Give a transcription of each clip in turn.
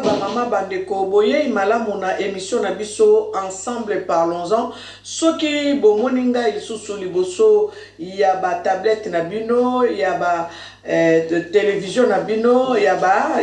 Maman bandeko boye malamu na émission na biso ensemble parlons-en soki bomoninga lisusu liboso ya ba tablette na bino ya ba télévision na bino ya ba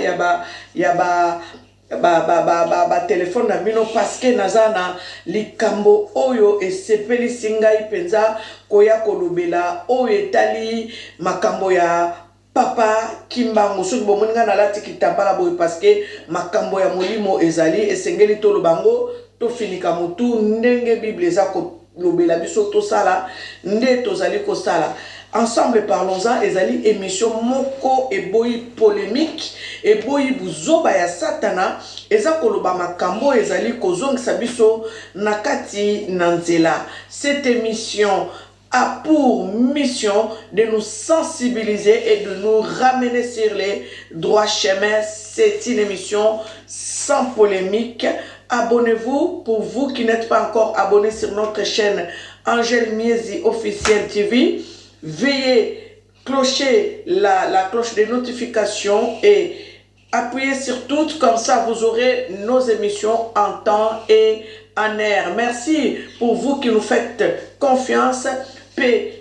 téléphone na bino parce que naza na likambo oyo esepeli singai penza koya kolobela oyo etali makambo ya Papa Kimbangu soki bomoninga na lati kitambala boy parce que makambo ya molimo ezali esengeli tolo bango to finika mutu ndenge bible eza ko lobela biso to sala nde tozali ko sala ensemble parlons-en ezali émission moko eboyi polémique eboyi buzoba ya satana eza koloba makambo ezali kozongisa biso nakati na nzela cette émission a pour mission de nous sensibiliser et de nous ramener sur les droits chemins. C'est une émission sans polémique. Abonnez-vous pour vous qui n'êtes pas encore abonnés sur notre chaîne Angèle Miezi Officiel TV. Veuillez clocher la cloche de notification et appuyez sur toutes, comme ça vous aurez nos émissions en temps et en heure. Merci pour vous qui nous faites confiance.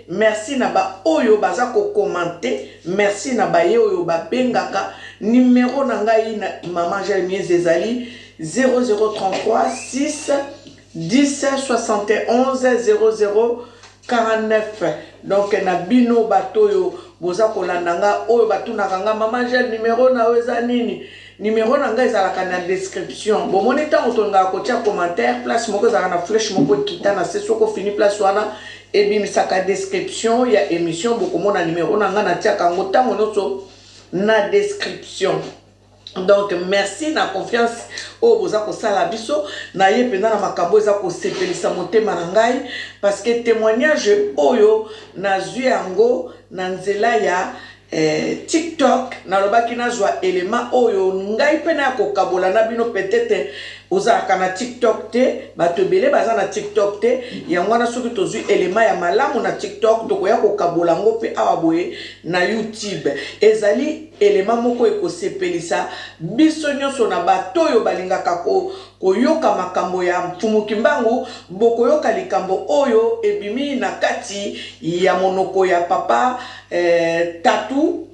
Merci naba oyo bazako commenter, merci naba oyo ba bengaka numéro nangai na maman Jeremias ezali 0033 6 10 71 00 49. Donc na bino batoyo bozako landanga oyo batunaka nga maman Jeremias numéro na weza nini numéro nanga ezalaka na description bomoni ntango tolingaka kotia commentaire place moko ezalaka na flèche moko ekita na se soko fini place wana ebimisaka description ya émission bokomona numéro nanga natiaka yango ntango nyonso na description. Donc merci na confiance oyo boza kosala biso na ye mpenza na makambo eza kosepelisa motema na ngai parce que témoignage oyo nazwi yango na nzela ya TikTok nalobaki nazwa élément oyo ngai pe na kokabola na bino peut-être ozalaka na TikTok te bato ebele baza na TikTok te yango wana soki tozwi élément ya malamu na TikTok tokoya kokabola yango mpe awa boye na YouTube ezali élément moko ekosepelisa biso nyonso na bato oyo balingaka koyoka makambo ya Mfumu Kimbangu bokoyoka likambo oyo ebimi na kati ya monoko ya papa Tatu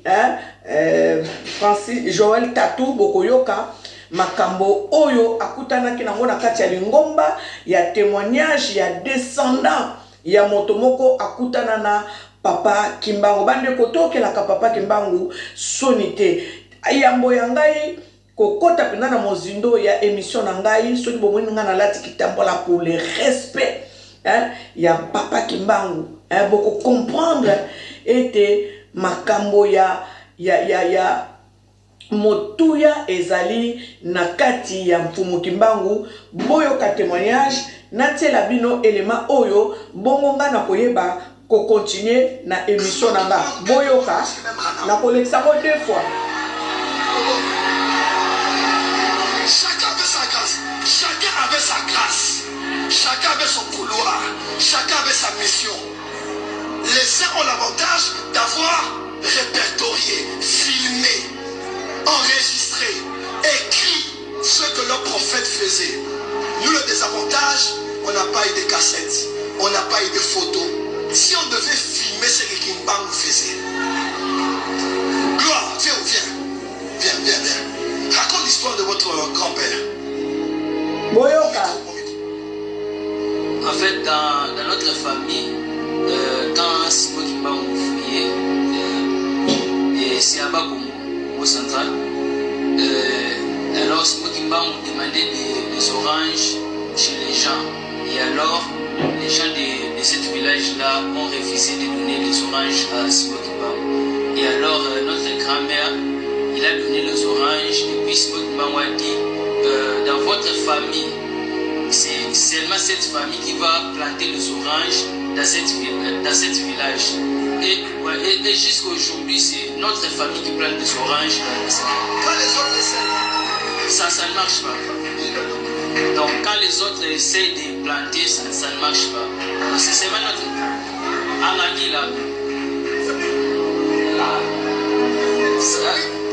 Francis Joel Tatu bokoyoka makambo oyo akutanaki nango na kati ya lingomba ya témoignage ya descendant ya motomoko akutana na papa Kimbangu bande kotokelaka papa Kimbangu sonite ayambo ya ngai kokota pena na mozindo ya émission na ngai soki bomoni nga na lati kitambola pour le respect ya papa Kimbangu boko comprendre ete makambo ya motuya ezali na kati ya Mfumu Kimbangu boyoka témoignage natiela bino élément oyo bongonga na koyeba ko continuer na émission nanga boyoka na kolekisa ko deux fois. Chacun avait sa grâce, chacun avait sa grâce, chacun avait son couloir, chacun avait sa mission. Les uns ont l'avantage d'avoir répertorié, filmé, enregistré, écrit ce que leur prophète faisait. Nous, le désavantage, on n'a pas eu de cassettes, on n'a pas eu de photos. Si on devait filmer ce que Kimbangu faisait, gloire, viens. Raconte l'histoire de votre grand-père. Boyoka. En fait, dans notre famille, quand Simon Kimbangu fuyait, et c'est à Bakomo, au central, alors Simon Kimbangu demandait des oranges chez les gens. Et alors, les gens de ce village-là ont refusé de donner les oranges à Simon Kimbangu. Et alors, notre grand-mère, il a donné les oranges. Et puis Simon Kimbangu a dit, dans votre famille, c'est seulement cette famille qui va planter les oranges dans cette village. Et jusqu'à aujourd'hui, c'est notre famille qui plante des oranges dans cette village. Quand les autres essaient, ça ne marche pas. Donc quand les autres essayent de planter, ça ne marche pas. Donc c'est seulement notre Anagi là.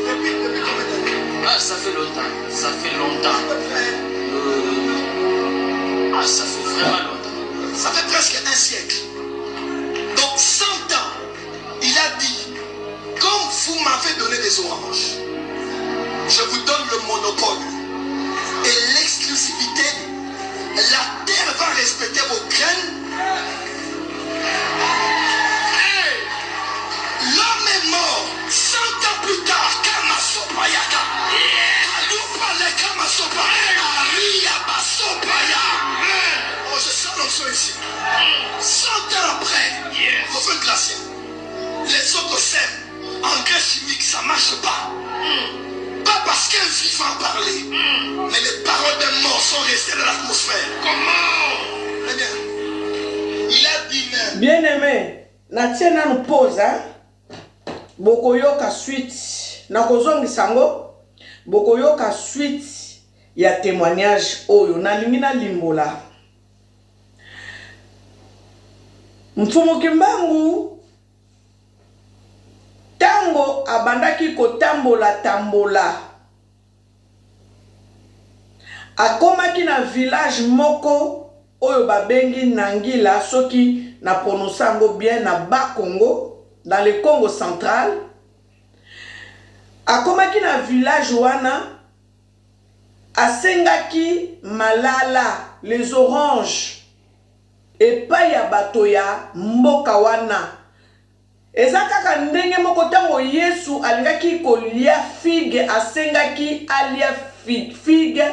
Depuis combien d'années? Ah, ça fait longtemps. Ça fait longtemps. Ah, ça fait vraiment longtemps. Ça fait presque un siècle. Donc 100 ans, il a dit, comme vous m'avez donné des oranges, je vous donne le monopole et l'exclusivité. La terre va respecter vos graines. Hey, l'homme est mort 100 ans plus tard. Kamasopayaka. Alupale Kamasopaya. Aria Basopaya. Oh, je sens l'onction ici. 100 ans après, prophète glacier, les autres sèment. Engrais chimique, ça ne marche pas. Pas parce qu'un vivant parlait, mais les paroles d'un mort sont restées dans l'atmosphère. Comment? Eh bien, il a dit même. Bien aimé, Natiena nous pose, Bokoyoka suite, Nakozongi sango, Bokoyoka suite, il y a témoignage, Oyo, Nalimina Limbola. Mfumu Kimbangu, tango abandaki kotambola tambola akomaki na village moko oyo babengi Nangila soki na prononçango bien na Bas-Congo dans le Congo central. Akomaki na village wana asengaki malala les oranges epai ya bato ya mboka wana. Eza kaka ndenge moko tango Yesu alingaki kolia figue asengaki alia figue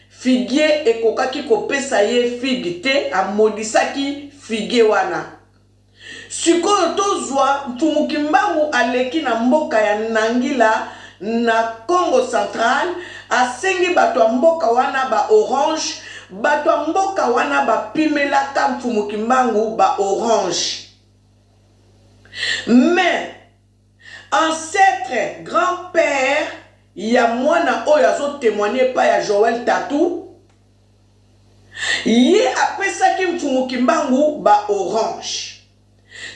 figuier ekokaki kopesa ye figue te amodisaki figue wana. Sikoyo tozwa Mfumu Kimbangu aleki na mboka ya Nangila na Congo central asengi bato ya mboka wana ba orange, bato ya mboka wana bapimelaka Mfumu Kimbangu ba orange. Mais ancêtre grand-père ya mwana oyo azo témoigner pa ya Joël Tatou ye apesaki Mfumu Kimbangu ba orange.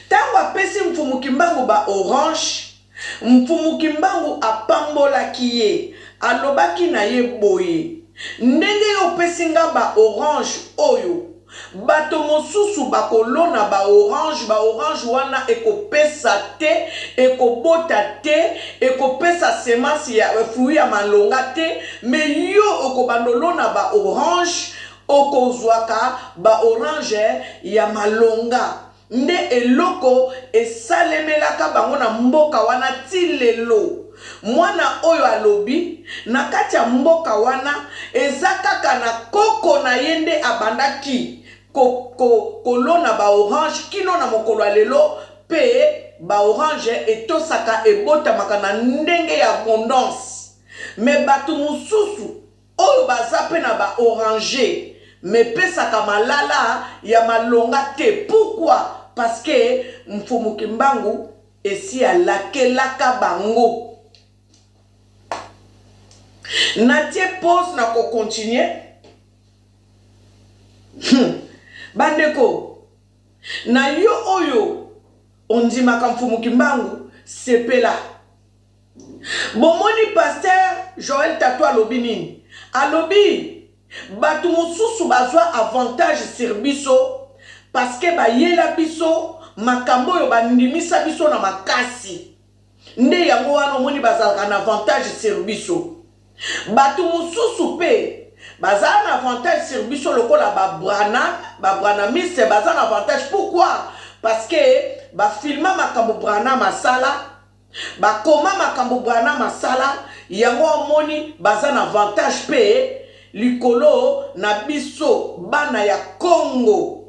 Tango apesi Mfumu Kimbangu ba orange, Mfumu Kimbangu apambolaki ye alobaki na ye boye ndenge yo pesinga ba orange oyo bato mosusu bakolona ba orange wana ekopesa te, ekobota te, ekopesa semence ya fruit ya malonga te, me yo okobandolona ba orange okozwaka ba orange ya malonga. Nde eloko esalemelaka bango na mboka wana ti lelo. Mwana oyo alobi na kati ya mboka wana eza kaka na koko na yende abandaki kolona ba orange kino na mokolo lelo pe ba orange etosaka ebotamaka na ndenge ya abondance. Me bato mosusu oyo baza pe na ba orange me pesaka malala ya malonga te. Pourquoi? Parce que Mfumu Kimbangu esi alakelaka bango. Natie pause na ko continuer. Bandeko, na yo oyo ondimaka Mfumu Kimbangu sepela. Bomoni pasteur Joël Tatou alobi nini? Alobi batu mosusu bazwa avantage sur biso parce que bayela biso makambo oyo bandimisa biso na makasi. Nde yango wana omoni bazalaka na avantage sur biso. Batu mosusu pe baza na avantage sur biso lokola babranamise baza na avantage. Pourquoi? Parce que bafilma makambo brana masala, bakoma makambo brana masala, yango omoni baza na avantage pe likolo na biso bana ya Congo.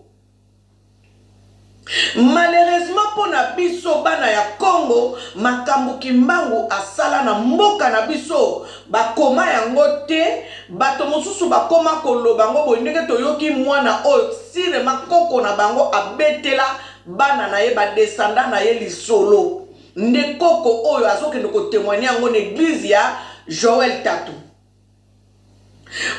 Malheureusement pour na biso bana ya Congo, makambo Kimbangu asala na mboka na biso bakoma yango te, bato mosusu bakoma koloba ngo boye ndenge toyoki mwana oyo sire makoko na bango abetela bana na ye badesanda na ye lisolo. Nde koko oyo azokende ko témoigner yango na église ya Joël Tatou.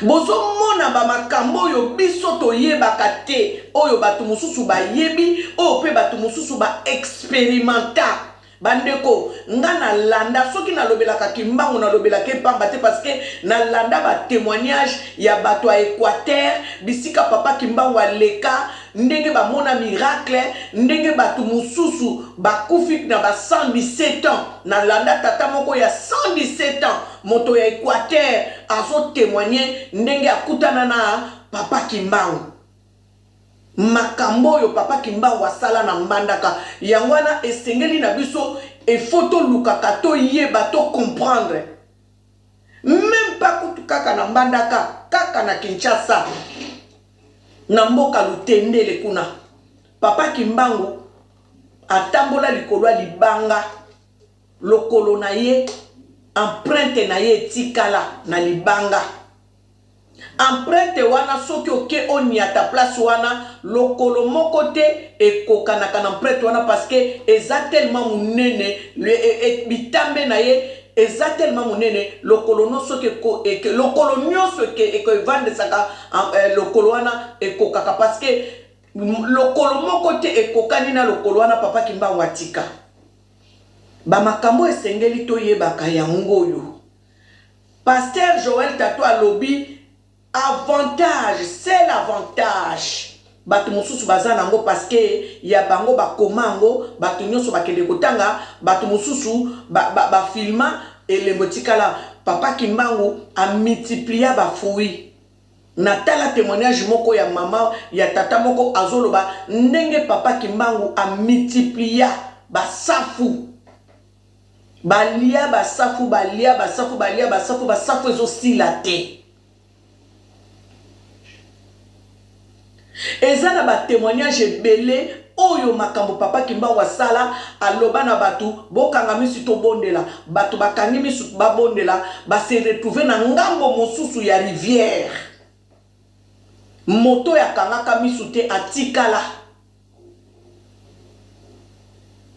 Bozo mona ba makambo oyo biso toyebaka te, oyo bato mosusu bayebi, oyo pe bato mosusu ba experimenta. bandeko nga na landa soki na lobelaka kimbangu na lobelaka pamba te parce que na landa ba témoignage ya bato a Équateur bisika papa kimbangu aleka ndenge ba mona miracle ndenge batu mususu bakufi na ba 117 ans na landa tata moko ya 117 ans moto ya Équateur azo témoigner ndenge akutana na papa kimbangu makambo yo papa kimbangu asala na mbandaka yangwana esengeli na biso e photo lukaka to yeba to comprendre même pas kutu kaka na mbandaka kaka na Kinshasa na mboka lutendele kuna papa kimbangu atambola likolo libanga lokolo na ye empreinte na ye tikala na libanga empreinte wana soki oke oni ata place wana lokolo moko te ekokanaka na empreinte wana parce que eza tellement munene bitambe na ye eza tellement munene lokolo no soki lokolo nyonso evandesaka lokolo wana ekokaka parce que lokolo moko te ekokani na lokolo wana papa kimbangu atika bamakambo esengeli toyebaka yango oyo Pasteur Joël Tatou alobi avantage, c'est l'avantage. Batu mususu bazanango parce que ya bango ba komango, batu nyonso bakende kotanga, batu mususu ba filma et le motikala papa kimbangu a multiplié ba fruits. Natala témoignage moko ya mama ya tata moko azoloba ndenge papa kimbangu a multiplié ba safu. Balia ba safu balia ba safu balia ba safu ezo silate. Ezana ba témoignage belé oyo makambo papa kimbangu asala aloba na batu bokanga misu to bondela batu bakangi misu ba bondela ba se retrouver na ngambo mosusu ya rivière moto ya kangaka misu te atikala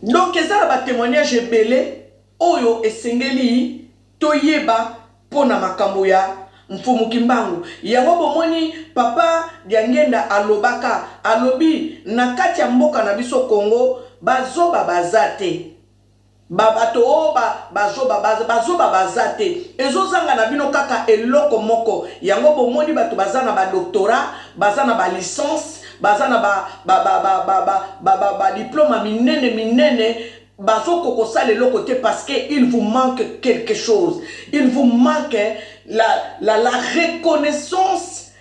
donc ezana ba témoignage belé oyo esengeli toyeba pona makambo ya mfumu kimbangu yango bomoni papa diangenda alobaka alobi na kati ya mboka na biso Congo bazoba bazate babato bazoba bazate ezozanga na bino kaka eloko moko yango bomoni bato bazana ba doctorat bazana ba licence bazana ba diplôme minene bazoko kosala eloko te parce que il vous manque quelque chose il vous manque la reconnaissance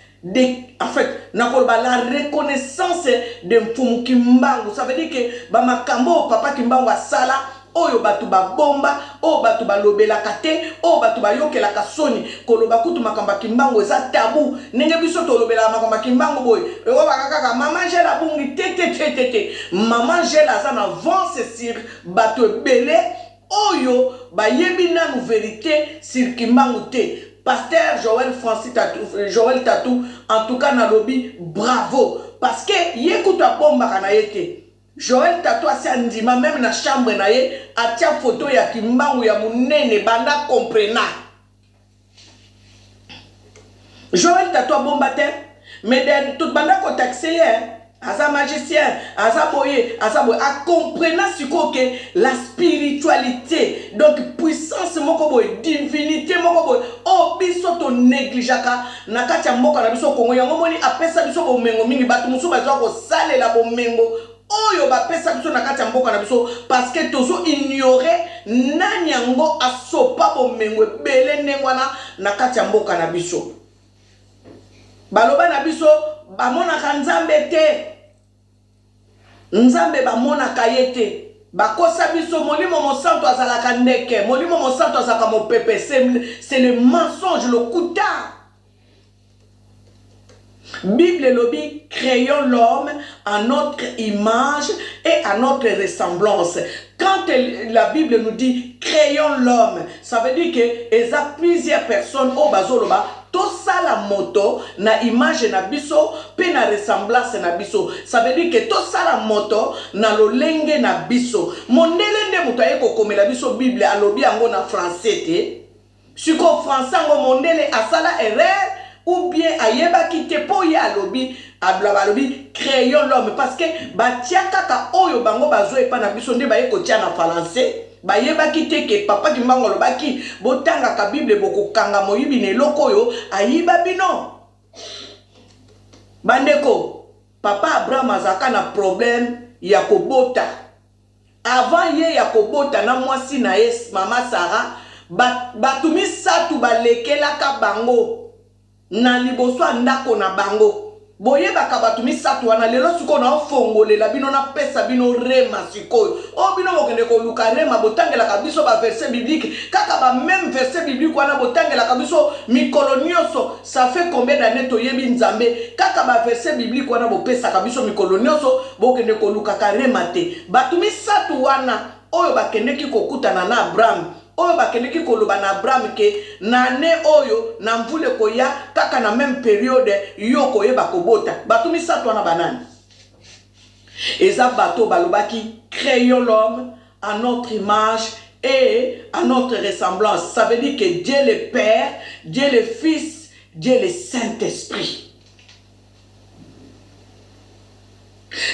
en fait la reconnaissance de mfumu kimbangu ça veut dire que ba makambo papa kimbangu asala oyo batu ba bomba o batu ba lobelaka te o batu ba yokelaka soni koloba kutu makamba kimbangu eza tabu ndenge biso to lobela makamba kimbangu boy eo bakaka mama jela bungi tete mama jela za na avance sur batu belé oyo ba yebi na vérité sur kimbangu te. Pasteur Joël Tatou, en tout cas, na lobby, bravo. Parce que, yécoute à bomba kanayete. Joël Tatou a sandima, même na chambre naye, a tia photo ya kimbangu ya munene, banda comprena. Joël Tatou a bomba te, mais tout banda ko taxé, Asa magicien, asa boye, a comprenant ce que la spiritualité, donc puissance moko boye, divinité moko boye, oh biso to négligeaka, nakatia moko na biso Congo, yango moni apesa biso bo mengo mingi, batu musu bazwa ko sale la bo mengo, oyo ba pesa biso nakatia moko na biso, parce que tozo ignorer nani yango asopa bo mengo bele nengwana nakatia moko na biso. Baloba na biso, bamona kanzambe te. Nzambe bamonaka ye te bakosa biso molimo mosanto azalaka ndeke molimo mosanto azalaka mopepe c'est le mensonge le kuta. Bible lobi créons l'homme à notre image et à notre ressemblance. Quand la Bible nous dit créons l'homme, ça veut dire que il y a plusieurs personnes au bazoloba tout ça la moto na image na biso pe na ressemblance na biso. Ça veut dire que tout ça la moto na lolenge na biso. Mondele nde muto ayeko komela biso Bible alobi yango na français te. Siko français ngo mondele asala erreur ou bien ayeba kite po ya alobi abla balobi créons l'homme parce que batia kaka oyo bango bazo epa na biso nde baye kotia na français bayebaki te ke papa Kimbangu alobaki botangaka Bible bokokanga moyibi na eloko oyo ayiba bino. Bandeko, papa Abraham azaka na problème ya kobota. Avant ye ya kobota na mwasi na yes mama Sarah batumi satu balekelaka bango na liboso ndako na bango. Boye baka batumi satu wana lelo siko na fongolela bino na pesa bino rema sikoyo. O bino bokende ko luka rema botangela kabiso ba verset biblique kaka ba même verset biblique wana botangela kabiso mikolo nyonso. Ça fait combien d'années toyebi nzambe kaka ba verset biblique wana bopesa kabiso mikolo nyonso bokende ko luka ka rema te. Batumi satu wana oyo bakendeki kokutana na Abraham. Oyo bakendeki koloba na Abraham ke nane oyo na mvule koya kaka na même période yo koyeba kobota. Batumi satu wana banani. Eza bato balobaki créons l'homme à notre image et à notre ressemblance. Ça veut dire que Dieu le Père, Dieu le Fils, Dieu le Saint-Esprit.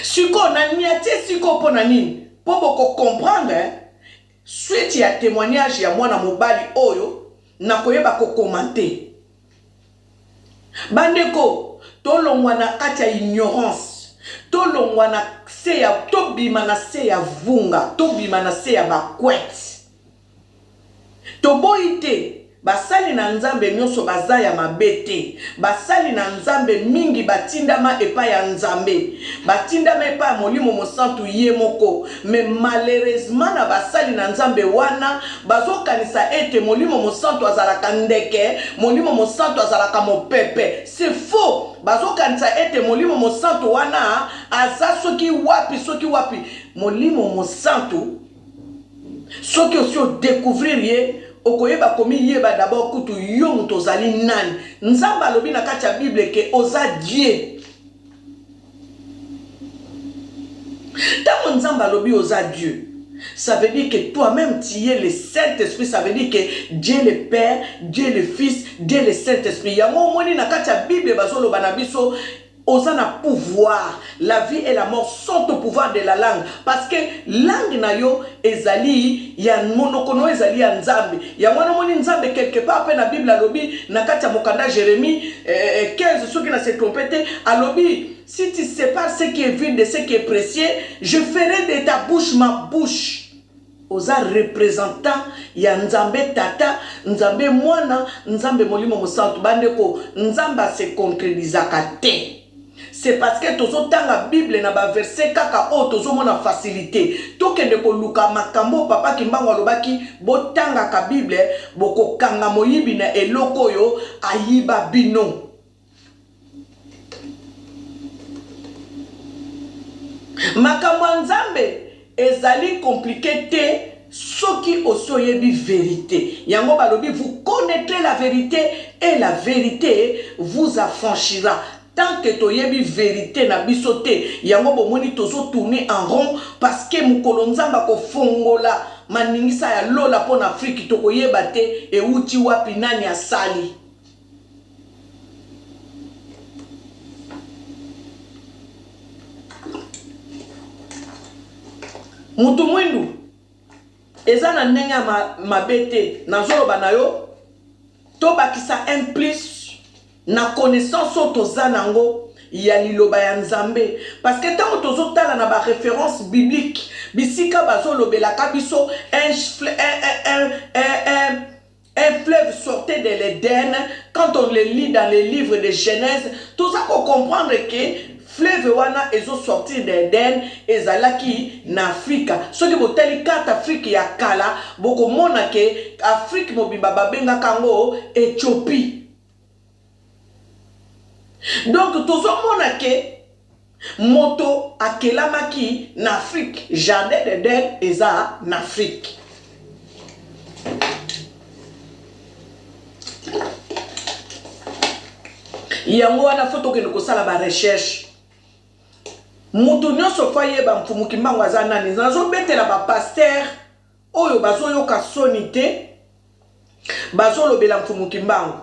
Siko na niatie siko po na nini? Po boko comprendre suite ya témoignage ya mwana mobali oyo na koyeba ko commenter. Bandeko, tolongwa na kati ya ignorance, tolongwa na se ya tobima na se ya vunga, tobima na se ya bakwet. Toboite basali na nzambe nyonso baza ya mabete, basali na nzambe mingi batindama epa ya nzambe, batindama epa ya molimo mosantu ye moko. Mais malheureusement na basali na nzambe wana bazokanisa ete molimo mosantu azalaka ndeke, molimo mosantu azalaka mopepe. C'est faux. Bazokanisa ete molimo mosantu wana aza soki wapi. Molimo mosantu soki aussi découvrir ye okoyeba komi yeba d'abord kutu yo muto zali nani. Nzamba alobi na kati ya Bible ke oza Dieu. Tant nzamba alobi oza Dieu, ça veut dire que toi-même tu es le Saint-Esprit. Ça veut dire que Dieu le Père, Dieu le Fils, Dieu le Saint-Esprit. Yango moni na kati ya Bible bazolo banabiso osana pouvoir. La vie et la mort sont au pouvoir de la langue. Parce que langue na yo ezali ya monokono ezali ya nzambe. Ya mwana moni nzambe quelque part pe na Bible alobi na kati ya mokanda Jérémie 15 ceux qui na se trompé alobi si tu sépares ce qui est vide de ce qui est précieux, je ferai de ta bouche ma bouche. Oza représentant ya nzambe tata, nzambe mwana, nzambe molimo mosantu. Bandeko, nzamba se contredisaka te. C'est parce que tozo tanga Bible na ba verset kaka o tozo mona facilité. Tokende ko luka makambo papa Kimbangu alobaki botanga ka Bible boko kanga moyibi na eloko yo ayiba bino. Makambo nzambe ezali compliqué te soki osoyebi vérité. Yango balobi vous connaîtrez la vérité et la vérité vous affranchira. Tant que toyebi vérité na bisote, yango bomoni tozo tourner en rond parce que mukolo nzamba ko fongola maningisa ya lola pon Afrique tokoyeba te e uti wapi nani asali. Mutu mwindu eza na nenga mabete na zoloba na yo to bakisa un plus na connaissance otoza nango ya liloba ya nzambe. Parce que tant tozo tala na ba référence biblique bisika bazolobela kabiso un fleuve sortait de l'Éden. Quand on le lit dans les livres de Genèse, tout ça pour comprendre que fleuve wana ezo sortir d'Éden ezalaki na Afrika. Soki boteli carte Afrique ya kala boko mona ke Afrique mobimba babenga kango Éthiopie. Donc tozo mona ke moto akelamaki na Afrique, jardin d'Éden eza na Afrique. Yango wana foto ke ndokosala ba recherche. Mutu nyonso foye ba mfumu Kimbangu aza nani nazo betela ba pasteur oyo bazoyoka soni te bazolobela mfumu Kimbangu.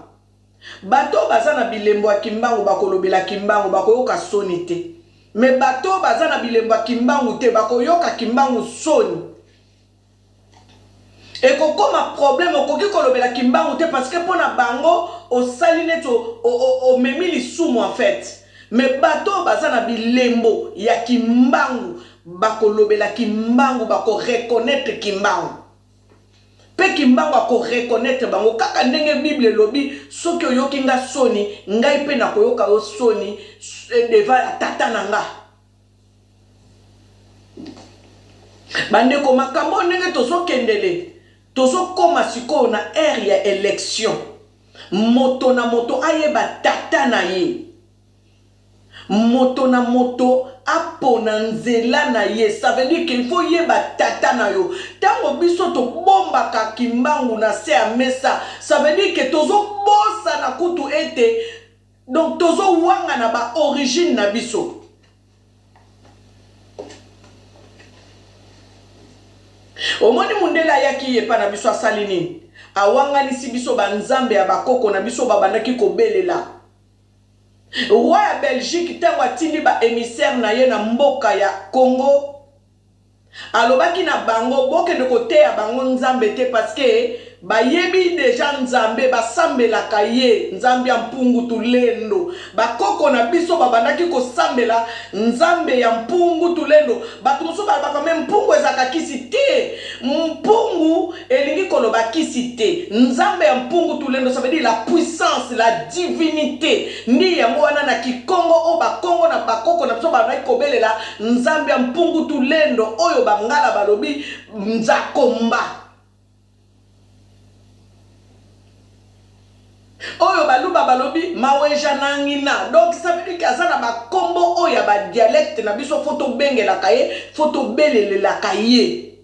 bato baza na bilembo ya kimbangu bakolobela kimbangu bakoyoka soni te. Mais bato baza na bilembo ya kimbangu te bakoyoka kimbangu soni. Et kokoma problème okoki kolobela kimbangu te parce que pona bango osali net o memi lisumu en fait. Mais bato baza na bilembo ya kimbangu bakolobela kimbangu bako reconnaître kimbangu. Pe kimbangu ako reconnaître bango kaka ndenge Bible lobi soki oyoki nga soni ngai pe na koyoka yo soni devant tata nanga. Bande ko makambo ndenge tozo kendele tozo koma siko na ère ya élection. Moto na moto ayeba tata na ye. Moto na moto apona nzela na ye. Ça veut dire qu'il faut yeba tata na yo. Tango biso to bomba ka kimbangu na se a mesa. Ça veut dire que tozo bosa na kutu ete. Donc tozo wanga na ba origine na biso. Omoni mundela yaki yepa na biso asali nini? Awanga nisi biso banzambe ya bakoko na biso babandaki kobelela. Roi ya Belgique tango atindi ba émissaire na ye na mboka ya Congo. Alobaki na bango bokende koteya bango nzambe te parce que bayebi déjà nzambe basambelaka ye nzambe ya mpungu tulendo. Bakoko na biso babandaki kosambela nzambe ya mpungu tulendo. Bato mosusu balobaka même mpungu ezaka kisi te. Mpungu elingi koloba kisi te. Nzambe ya mpungu tulendo ça veut dire la puissance, la divinité. Ndi yango wana na Kikongo o bakongo na bakoko na biso bandaki kobelela nzambe ya mpungu tulendo oyo bangala balobi nzakomba. Oyo baluba balobi maweja nangina. Donc ça veut dire que azana ba kombo oya ba dialecte na biso photo bengela kaye, photo belele la kaye.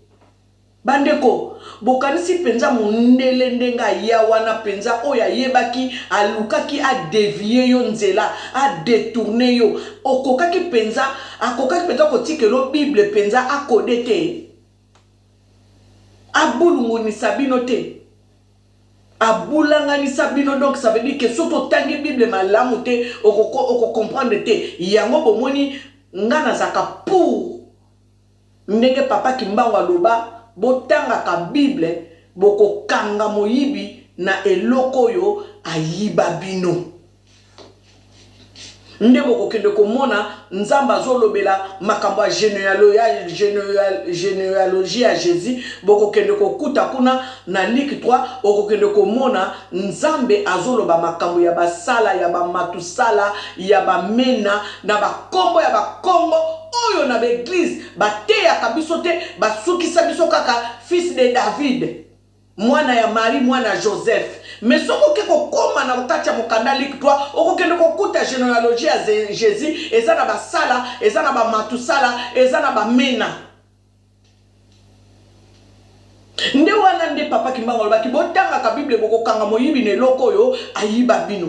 Bandeko, bokanisi penza mundele ndenga ya wana penza oya yebaki alukaki a dévier yo nzela, a détourner yo. Okokaki penza, akokaki penza kotikelo Bible penza akodete. Abulungu ni sabino te. Abulangani sabino, donc ça veut dire que surtout tangi Bible malamu te oko comprendre te yango bomoni ngana zaka pour ndenge papa kimbangu aloba botanga ka Bible boko kanga moyibi na eloko yo ayiba bino. Nde boko kende komona nzamba zolobela makambo généalogie ya Jésus boko kende kokuta kuna na Luc 3 boko kende komona nzambe azoloba makambo ya basala ya ba matusala ya ba mena na bakombo ya bakombo oyo na l'église bateya kabiso te basukisa biso kaka fils de David mwana ya Marie mwana Joseph. Mais soko ke kokoma na mokati ya mokanda Luc 3 okokende kokuta généalogie ya Jésus eza na basala eza na ba matusala eza na ba mena. Nde wana nde papa kimbango alobaki botanga ka Bible bokokanga moyibi ne loko yo ayiba bino.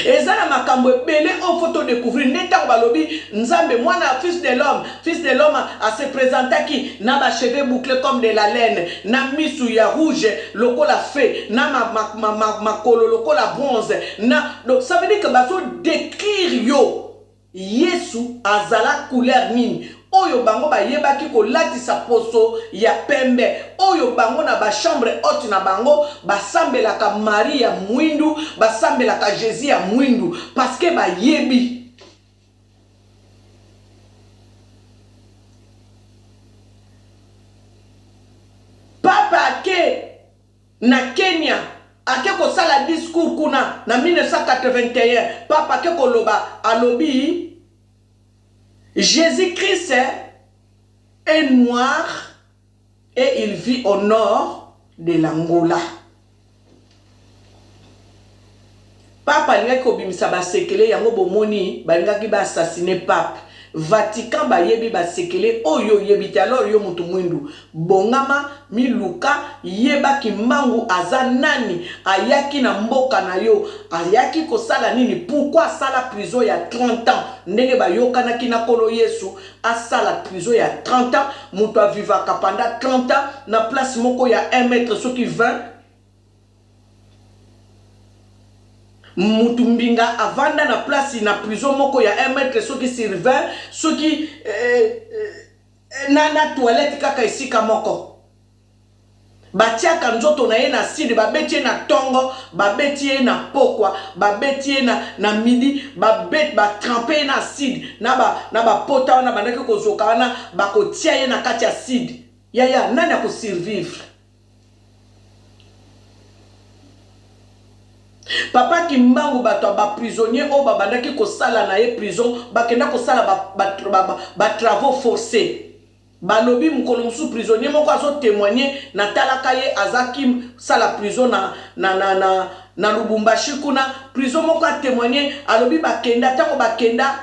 Ezana makambo ebele on photo découvrir neta balobi nzambe mwana fils de l'homme a se présentaki na ba cheveux bouclés comme de la laine na misu ya rouge lokola fée na makolo lokola bronze na. Donc ça veut dire que baso décrire yo Yesu azala couleur nini oyo bango ba yebaki ko latisa poso ya pembe oyo bango na ba chambre haute na bango basambelaka Marie ya mwindu basambelaka Jésus ya mwindu parce que ba yebi. Papa ake na Kenya ake ko sala discours kuna na 1981 papa ake ko loba alobi Jésus-Christ est noir et il vit au nord de l'Angola. Papa n'ga ko bimisa ba sekele yango bomoni ba nga ki ba assassiner pape. Vatican ba yebi ba sekele oyo yebi alors yo mutu mwindu bongama miluka yeba kimbangu azanani ayaki na mboka na yo ayaki ko sala nini pourquoi sala prison ya 30 ans ndenge ba yokana kina kolo Yesu asala prison ya 30 ans mutu avivaka pendant 30 ans na place moko ya 1 mètre soki 20 Mutumbinga avanda na place na prison moko ya 1 mètre soki sur 20 soki na toilette kaka esika moko. Batiaka nzoto na ye na sidi, babeti ye na tongo, babeti ye na pokwa, babeti ye na midi, batrempe ye na sidi, na ba pota wana bandaki kozoka wana, bakotia ye na kati ya sidi. Yaya, nani ako survivre? Papa Kimbangu bato ba prisonnier o babandaki kosala na ye prison, bakenda kosala ba travaux forcés. Balobi mukolo musu prisonnier moko azo témoigner na talaka ye azaki sala prison na Lubumbashi kuna prison moko a témoigner alobi bakenda tango bakenda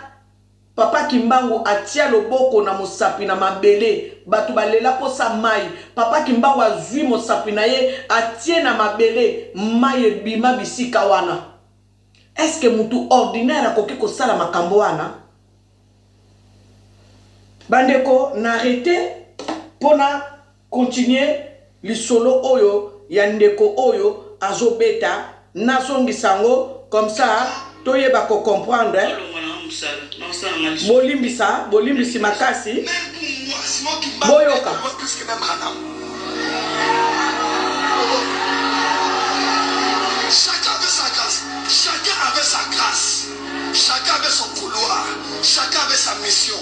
Papa Kimbangu atia loboko na mosapi na mabele batu balela posa mai. Papa Kimbangu azui mosapi na ye atie na mabele mai bima bisika wana. Est-ce que mutu ordinaire akoki kosala makambo wana? Bandeko n'arrêtez pona continuer le solo oyo yandeko oyo azobeta nasongi sango comme ça toyeba ko comprendre. Bolimbisi makasi boyoka. Chacun avait sa grâce, chacun avait sa grâce, chacun avait son couloir, chacun avait sa mission.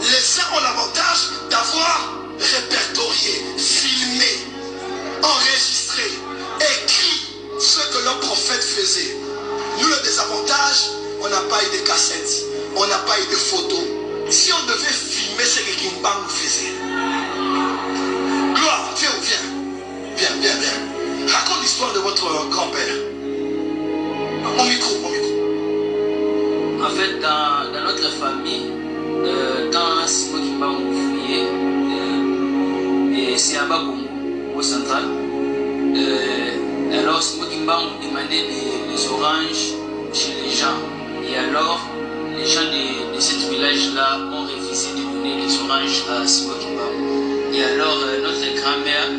Les uns ont l'avantage d'avoir répertorié, filmé, enregistré, écrit ce que leur prophète faisait. Nous, le désavantage, on n'a pas eu de cassettes, on n'a pas eu de photos. Si on devait filmer ce que Kimbangu faisait, gloire, viens. Raconte l'histoire de votre grand-père. Mon micro. En fait, dans notre famille, quand Simon Kimbangu fouillait, et c'est à Bakongo, au central, alors Simon Kimbangu demandait des oranges chez les gens. Et alors, les gens de ce village-là ont refusé de donner les oranges à Simon Kimbangu. Et alors, notre grand-mère,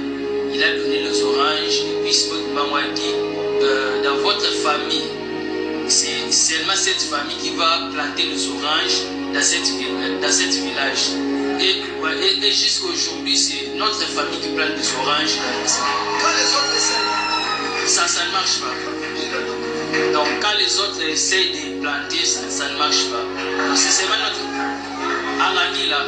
il a donné les oranges, et puis Simon Kimbangu a dit, dans votre famille, c'est seulement cette famille qui va planter les oranges dans cette village. Et jusqu'à aujourd'hui, c'est notre famille qui plante des oranges. Quand les autres essaient, ça ne marche pas. Donc quand les autres essayent de planter, ça ne marche pas. C'est seulement notre Alani là.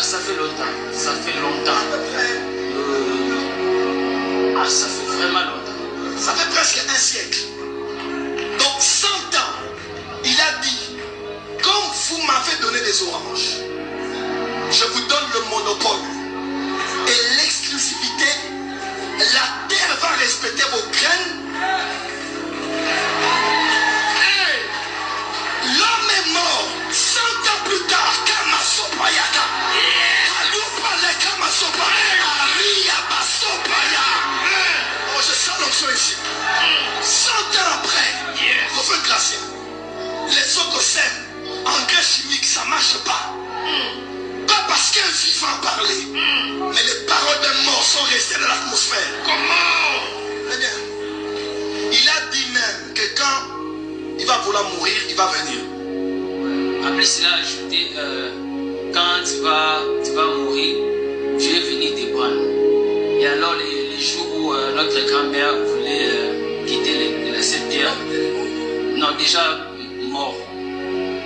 Ça fait longtemps. Ça fait longtemps. Ça fait vraiment longtemps. Ça fait presque un siècle. Donc 100 ans, il a dit, comme vous m'avez donné des oranges, je vous donne le monopole et l'exclusivité. La terre va respecter vos graines. Hey, l'homme est mort 100 ans plus tard. Kamasopayaka. Oh, je sens l'onction ici. 100 ans après, prophète Gracien, les autres sèment, engrais chimique, ça ne marche pas. Pas parce qu'un vivant parlait, mais les paroles d'un mort sont restées dans l'atmosphère. Comment? Eh bien, il a dit même que quand il va vouloir mourir, il va venir. En plus, il a ajouté, quand tu vas mourir, je vais venir te prendre. Et alors, les jours où notre grand-mère voulait quitter cette terre, non, déjà mort.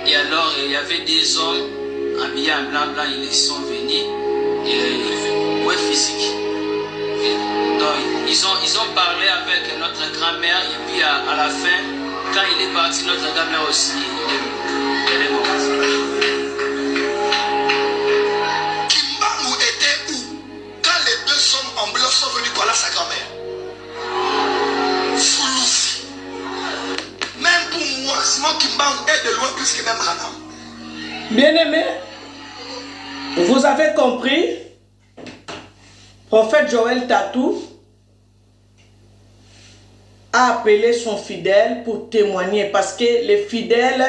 Et alors, il y avait des hommes habillés en blanc, ils sont venus, ouais, physique. Donc, ils ont parlé avec notre grand-mère, et puis à la fin, quand il est parti, notre grand-mère aussi, elle est morte. Kimbangu était où quand les deux hommes en blanc sont venus par là sa grand-mère? Fouloussi. Même pour moi, Simon Kimbangu est de loin plus que même Ranam. Bien-aimé, vous avez compris, prophète Joël Tatou a appelé son fidèle pour témoigner parce que les fidèles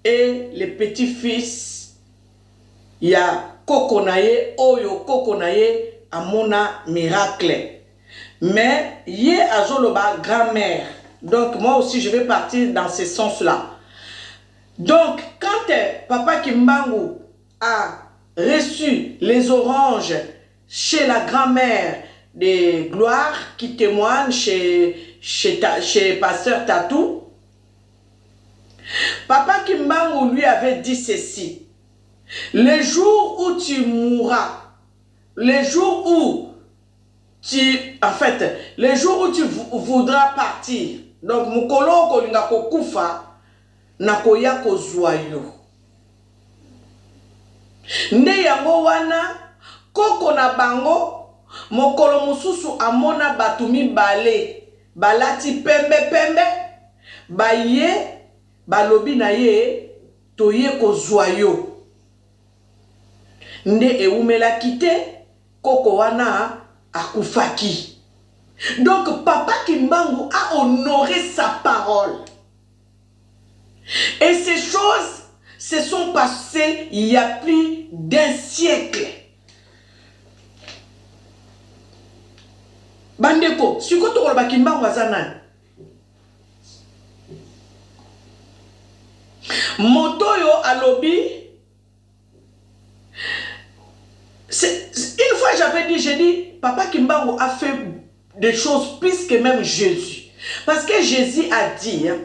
et les petits-fils, il y a Kokonaye, Oyo Kokonaye, amona miracle. Mais yé azoloba grand-mère. Donc moi aussi je vais partir dans ce sens-là. Donc quand Papa Kimbangu a reçu les oranges chez la grand-mère de Gloire qui témoigne chez Pasteur Tatou, Papa Kimbangu lui avait dit ceci: le jour où tu mourras, le jour où le jour où tu voudras partir, donc mukolo kolinga kokufa na koya kozwa yo. Nde yango wana koko na bango mokolo mususu amona batu mibale balati pembe pembe baye balobi na ye toye kozwa yo. Nde eumelaki te koko wana akufaki. Donc Papa Kimbangu a honoré sa parole. Et ces choses se sont passées il y a plus d'un siècle. Bandeko, si vous avez Papa Kimbangu azanan. Motoyo alobi. Une fois j'avais dit, j'ai dit, Papa Kimbangu a fait des choses plus que même Jésus. Parce que Jésus a dit, hein,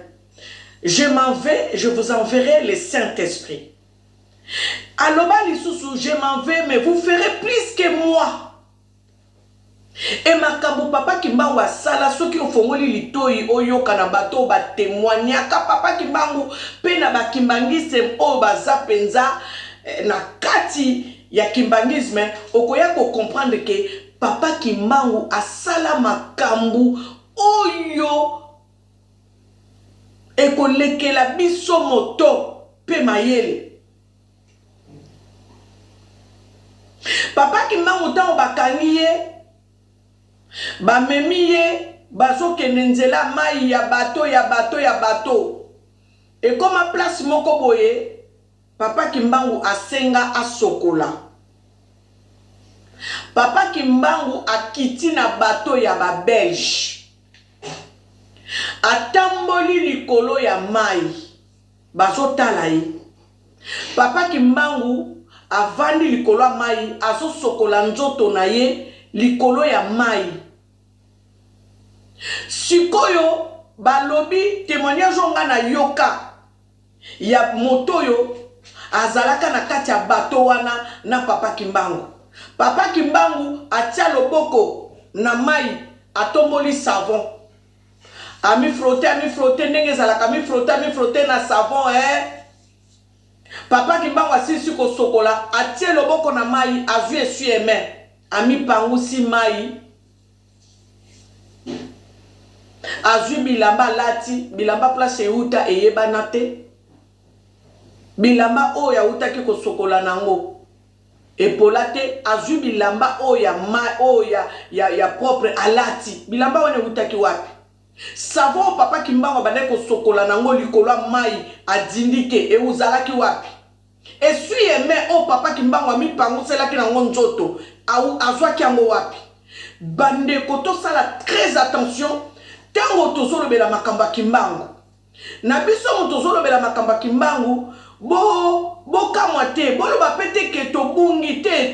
je m'en vais, je vous enverrai le Saint-Esprit. Aloba lisusu, je m'en vais, mais vous ferez plus que moi. Et makambo Papa Kimbangu asala, ceux qui ont fait litoi oyo kanabato ba témoignaka Papa Kimbangu pe na ba kimbangisme o baza penza na kati ya kimbangisme okoya ko comprendre que Papa Kimbangu asala makambu oyo ekolekela biso moto pe mayele. Papa Kimbangu tango bakangi ye bamemi ye bazokende nzela mai ya bato ya bato ya bato. Et comme a place moko boye Papa Kimbangu asenga asokola. Papa Kimbangu akiti na bato ya ba Belge. Atamboli likolo ya mai. Bazotala ye. Papa Kimbangu avandi likolo ya mai azosokola nzoto na ye likolo ya mai. Sikoyo balobi témoignage onga na yoka ya motoyo azalaka na kati ya bato wana na Papa Kimbangu. Papa Kimbangu atia loboko na mai atomboli savon. Ami frotter ndenge zalaka mi frotter na savon Papa Kimbangu asisi ko sokola atia loboko na mai azu essuie main. Ami pangusi mai. Azu bilamba lati, bilamba place euta eyebana te. Bilamba oya uta ki ko sokola nango. Epolate azu bilamba oya ya propre alati. Bilamba wane utaki wapi. Savon Papa Kimbangu bane ko sokola nango likolo mai adindike e uzalaki wapi. Essuie main o Papa Kimbangu ami pangusela ki nango nzoto azwaki yango wapi. Bande koto sala très attention tango tozolobela makamba Kimbangu. Na biso motozolobela makamba Kimbangu bo kamwa te boloba pete ke tobungi te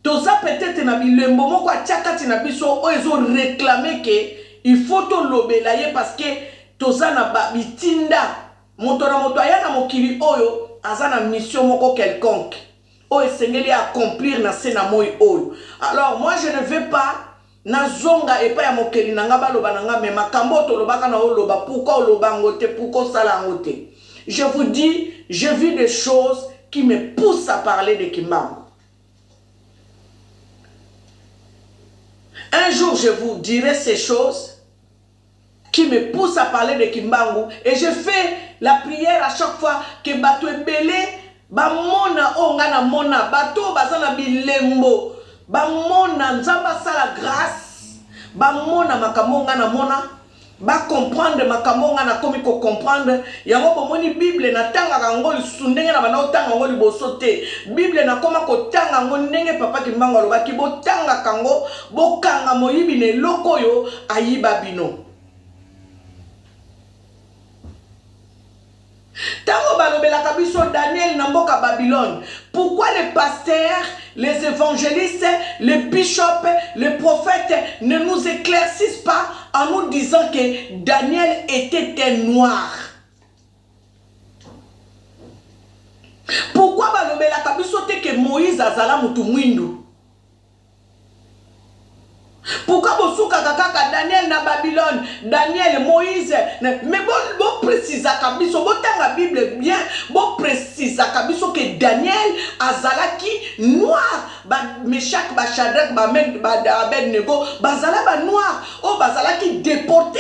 toza peut-être na bilembo moko atiakati na biso o ezo réclamer ke il faut to lobela ye parce que toza na bitinda moto na moto aya na mokili oyo azana mission moko quelconque o esengeli accomplir na sena moi oyo. Alors moi je ne veux pas na zonga epa ya mokeli nanga baloba nanga me makambo to lobaka na oloba pourquoi oloba ngote pourquoi sala ngote. Je vous dis, je vis des choses qui me poussent à parler de Kimbangu. Un jour, je vous dirai ces choses qui me poussent à parler de Kimbangu. Et je fais la prière à chaque fois que bato ebele, ba mona ongana mona, bato bazana bilembo, ba mona nzamba sala grâce, ba mona makamonga na mona, ba comprendre makambo nga na komi ko comprendre yango bomoni Bible na tanga kango lisundenge na bana otanga ngo liboso te Bible na koma ko tanga ngo ndenge papa Kimbangu alobaki bo tanga kango bo kanga moyibi ne loko yo ayiba bino tango balobelaka biso Daniel na mboka Babylone. Pourquoi les pasteurs, les évangélistes, les bishops, les prophètes ne nous éclaircissent pas en nous disant que Daniel était un noir? Pourquoi balobelaka biso te que Moïse azala mutu mwindu? Pourquoi bosuka kaka Daniel na Babylone, Daniel, Moïse, mais bon précise kabiso, bon tanga Bible bien, bon précise kabiso que Daniel azalaki noir, ba Meshach, ba Shadrach, ba Abednego, bazala ba noir, oh bazalaki déporté.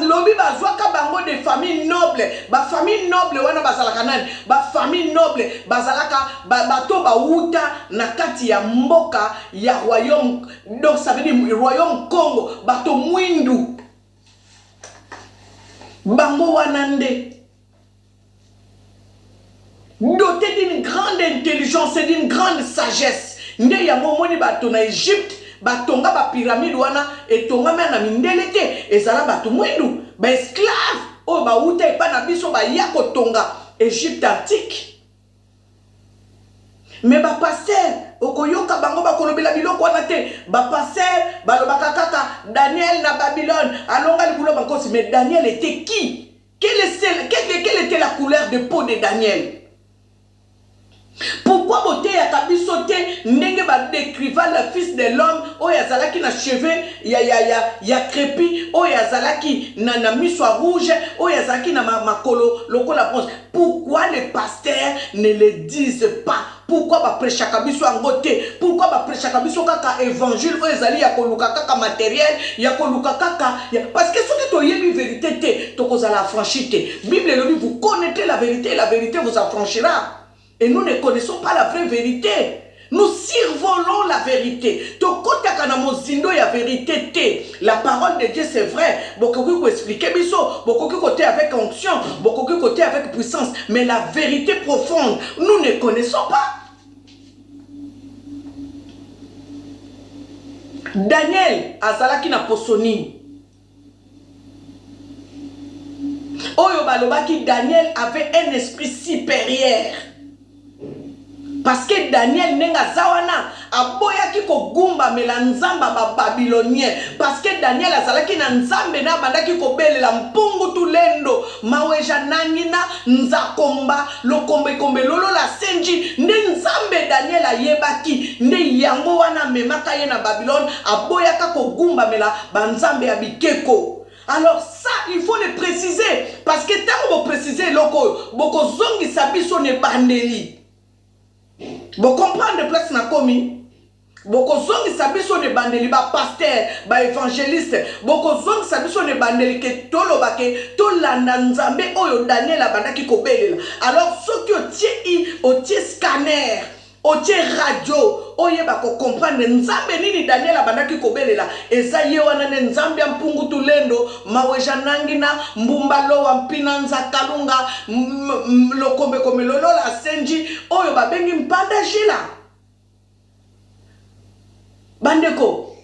Lobi bazwaka bango de famille noble, ba famille noble wana bazalaka nani, ba famille noble bazalaka bato ba uta na kati ya mboka ya royaume, donc ça veut dire royaume Congo, bato mwindu bango wana nde doté d'une grande intelligence et d'une grande sagesse nde ya momoni bato na Égypte batonga ba pyramide wana etonga na mindele te ezala bato mwindu ba esclave o ba uta epa na biso ba ya kotonga Égypte antique. Mais ba pasteur okoyoka bango ba kolobela biloko wana te ba pasteur balobaka kaka Daniel na Babylone alonga likulo bankosi. Mais Daniel était qui? Quelle était la couleur de peau de Daniel? Pourquoi beauté ya kabiso te ndenge ba décriva le fils de l'homme o yazalaki na cheveux ya crépi o yazalaki na miso rouge o yazalaki na makolo lokola bronze? Pourquoi les pasteurs ne le disent pas? Pourquoi ba prêcha kabiso angote? Pourquoi ba prêcha kabiso kaka évangile o ezali ya koluka kaka matériel ya koluka kaka parce que soki to yebi vérité te to kozala affranchi te. Bible le dit vous connaîtrez la vérité et la vérité vous affranchira. Et nous ne connaissons pas la vraie vérité. Nous survolons la vérité. La vérité, la parole de Dieu c'est vrai. Beaucoup qui expliquer biso, beaucoup qui côté avec onction, beaucoup qui côté avec puissance. Mais la vérité profonde, nous ne connaissons pas. Daniel azalaki na posoni. Oyo balobaki Daniel avait un esprit supérieur. Parce que Daniel nenga zawana aboyaki ko gumba melanzamba ba babylonien. Parce que Daniel azalaki na nzambe na bandaki ko belela mpungu tulendo maweja nangina nzakomba lokombe kombe lolo la senji nde nzambe Daniel ayebaki nde yango wana memaka ye na Babylone aboyaka ko gumba mela banzambe ya bikeko. Alors ça, il faut le préciser. Parce que tant que vous précisez, boko zongi sabiso ne bandeli. Vous comprenez de place na komi? Boko zongi sabiso ne bandeli ba pasteur, ba évangéliste. Boko zongi sabiso ne bandeli ke tolo bake tolanda nzambe oyo Daniel abandaki kobelela. Alors ceux qui au tie scanner, au tie radio, oye bako comprendre nzambe nini Daniel abandaki kobelela. Eza ye wana ne nzambe mpungu tulendo maweja nangina mbumba lo mpina nzakalunga lokombe komelolo la senji oyo babengi mpanda jila. Bandeko,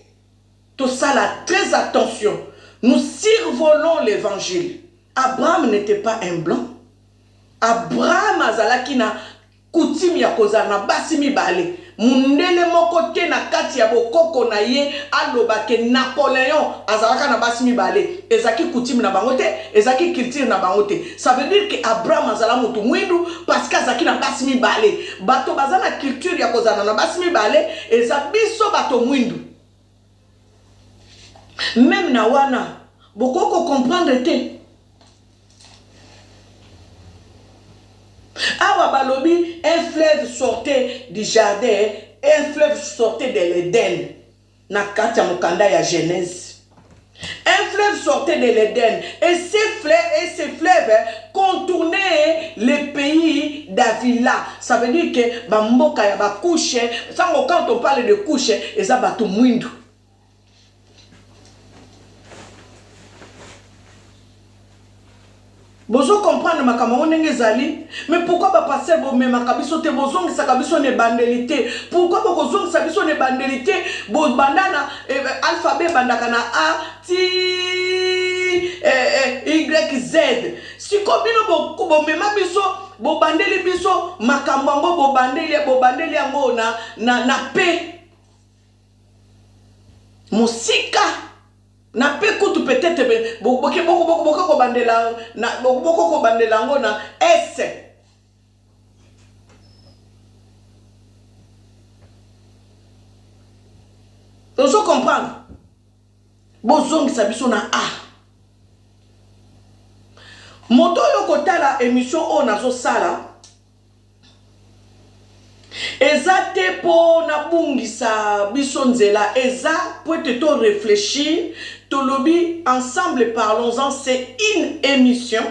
tout ça là, très attention. Nous survolons l'évangile. Abraham n'était pas un blanc. Abraham azalaki na coutume ya kozana basimi bale. Mundele moko te na kati ya bokoko na ye alobake Napoléon azalaka na basimi bale. Ezaki coutume na bango te, ezaki culture na bango te. Ça veut dire que Abraham azala mutu mwindu parce que azaki na basimi bale. Bato bazana culture ya kozana na basimi bale, ezabiso bato mwindu. Même na wana bokoko comprendre te. Awa balobi, un fleuve sortait du jardin, un fleuve sortait de l'Éden. Na kati ya mukanda ya Genèse. Un fleuve sortait de l'Éden et ce fleuve contournait le pays davila. Ça veut dire que bamboka ya ba couche, quand on parle de couche, eza batu mwindu. Bozo comprendre makambo ndenge zali, mais pourquoi ba passer bo me makabiso te bozong sa kabiso ne bandelité? Pourquoi bozong sa biso ne bandelité? Bo bandana alphabet bandaka na A T Y Z. Si kobino bo mema biso bo bandeli biso makambo ngo bo bandeli ngo na P. Musika na pe kutu peut-être boko ko bandela na boko ko bandela ngo na S. Vous comprendre? Bozong sabiso na A. Moto yo kotala émission o nazo sala. Eza te po na bungisa biso nzela, eza pour te réfléchir, to lobby ensemble parlons-en, c'est une émission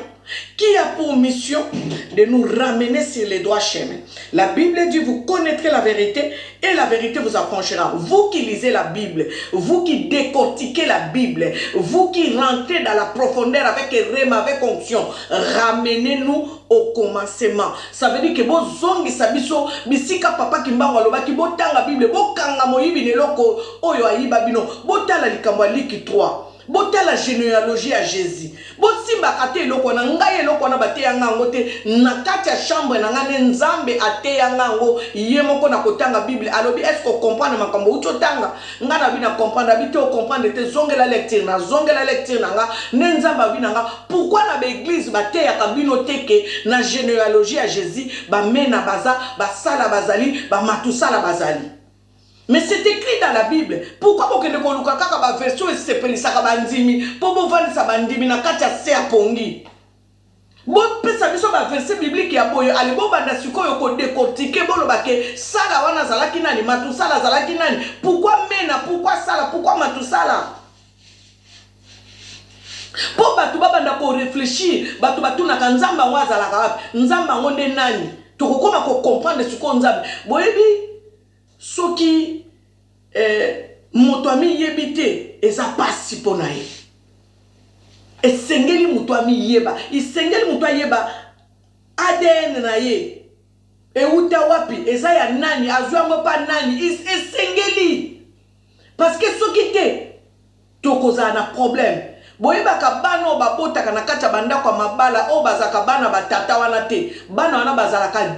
qui a pour mission de nous ramener sur les droits chemins. La Bible dit, vous connaîtrez la vérité et la vérité vous affranchira. Vous qui lisez la Bible, vous qui décortiquez la Bible, vous qui rentrez dans la profondeur avec rêve, avec onction, ramenez-nous au commencement. Ça veut dire que vos zongi sabiso, bisika papa kimba waloba ki botanga Bible, bokanga moyibi neloko oyo ayiba bino, botala likambo liki 3. Bota la généalogie à Jésus. Bosimba kate eloko na ngai eloko na bate yanga ngo te na kati ya chambre na ngane nzambe ate yanga ngo ye moko na kotanga Bible. Alobi est-ce qu'on comprend makambo ucho tanga ngana bina comprendre bite o comprendre te zongela lecture na nga ne nzamba bina nga. Pourquoi na l'église bate ya kabino teke na généalogie à Jésus ba mena baza ba sala bazali ba matusala bazali? Mais c'est écrit dans la Bible. Pourquoi vous ne connaissez pas la version et c'est pas ça bandimi pour vous vendre ça bandimi na katia se apongi. Bon pesa biso ba verset biblique ya boyo ali bo banda sikoyo ko décortiquer bolo bake sala wana zalaki nani matu sala zalaki nani pourquoi mena pourquoi sala pourquoi matu sala. Po batu banda ko réfléchir batu na kanzamba wazala ka nzamba ngonde nani to kokoma ko comprendre ce qu'on nzambe boyebi soki moto ami yebite eza pasi pona ye esengeli moto ami yeba isengeli moto yeba ADN na ye euta wapi eza ya nani azwango pa nani esengeli parce que soki te tokoza na problème boyeba ka bana babotaka na kati ya bandako mabala o bazaka bana batata wana te bana wana bazalaka